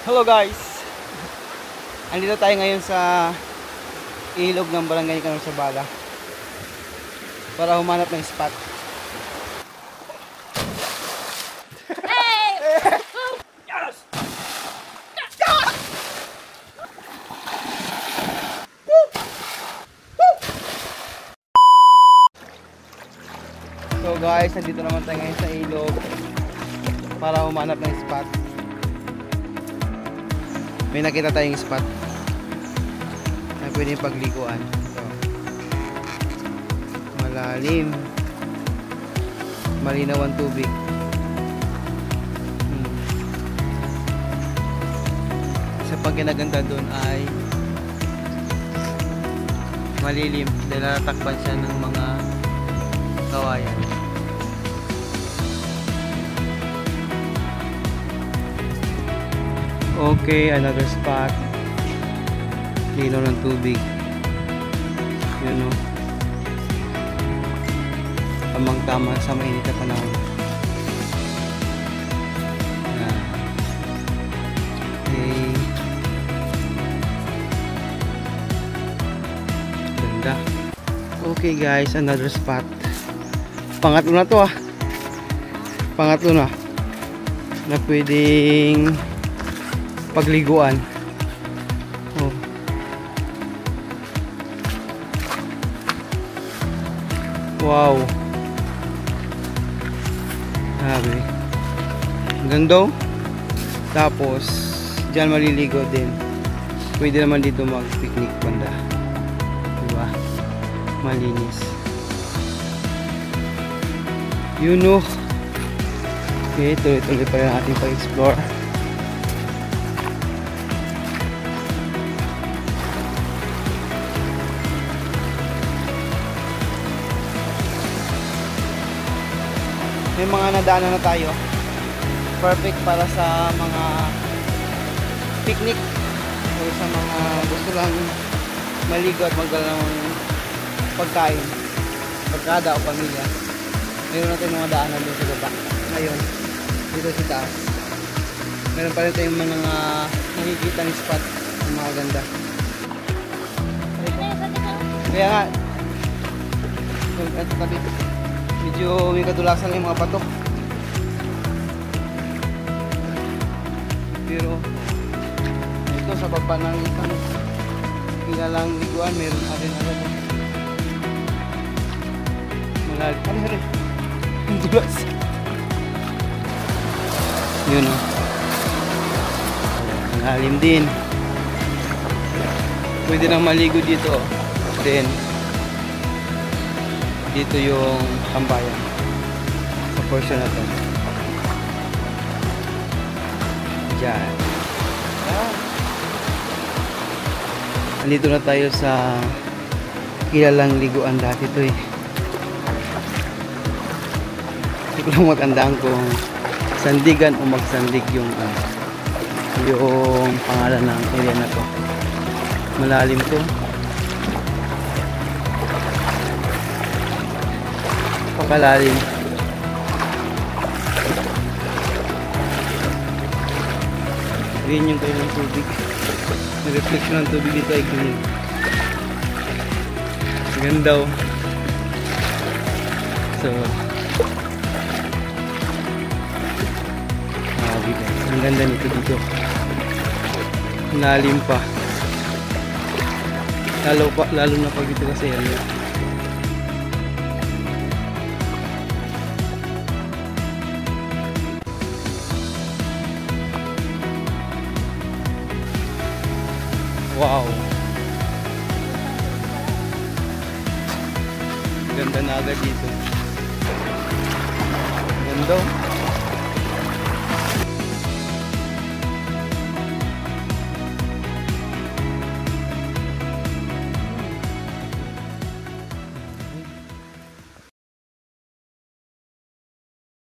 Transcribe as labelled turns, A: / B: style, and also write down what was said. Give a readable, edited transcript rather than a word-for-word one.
A: Hello guys! Andito tayo ngayon sa ilog ng Barangay Canor Zabala para humanap ng spot. So guys, nandito naman tayo ngayon sa ilog para humanap ng spot. May nakita tayong spot na pwedeng pagliguan. So, malalim, malinaw ang tubig. Isa pang kinaganda doon ay malilim dahil natatakpan siya ng mga kawayan. Okay, another spot. Lino ng tubig. Yun o. Tamang-tama sa mainit na panahon. Okay. Ganda. Okay guys, another spot. Pangatlo na to ah. Pangatlo na. Na pwedeng pagliguan. Oh. Wow. Grabe. Ganda. Tapos diyan maliligo din. Pwede naman dito mag-picnic banda. Diba? Malinis. You know. Okay, tuloy-tuloy pa yung ating pag-explore. May mga nadaanan na tayo. Perfect para sa mga picnic o sa mga gusto lang maligo at magdala ng pagkain, pagkada o pamilya. Meron natin mga daanan doon sa baba. Ngayon, dito sa taas. Meron pa rin tayong mga nakikita ng spot ng mga ganda. Kaya nga, ito tabi. Medyo may kadulasan lang yung mga patok. Pero ito sa baba ng isang kilalang liguan, meron agad-agad. Malalim. Hari-hari. Ang dulas. Yun o. Malalim din. Pwede nang maligo dito. Then dito yung tambayan sa portion na to. Diyan. Andito na tayo sa kilalang liguan dati to eh. Hindi ko lang matandaan kung sandigan o magsandig yung pangalan ng area na to. Malalim to. Pakalalim. Green yung kayo ng tubig. May reflection ng tubig dito ay green. Ganda oh. So ang ganda nito dito. Lalim pa. Lalo na pag dito kasi ano. Wow. Ganda na agad dito. Ganda.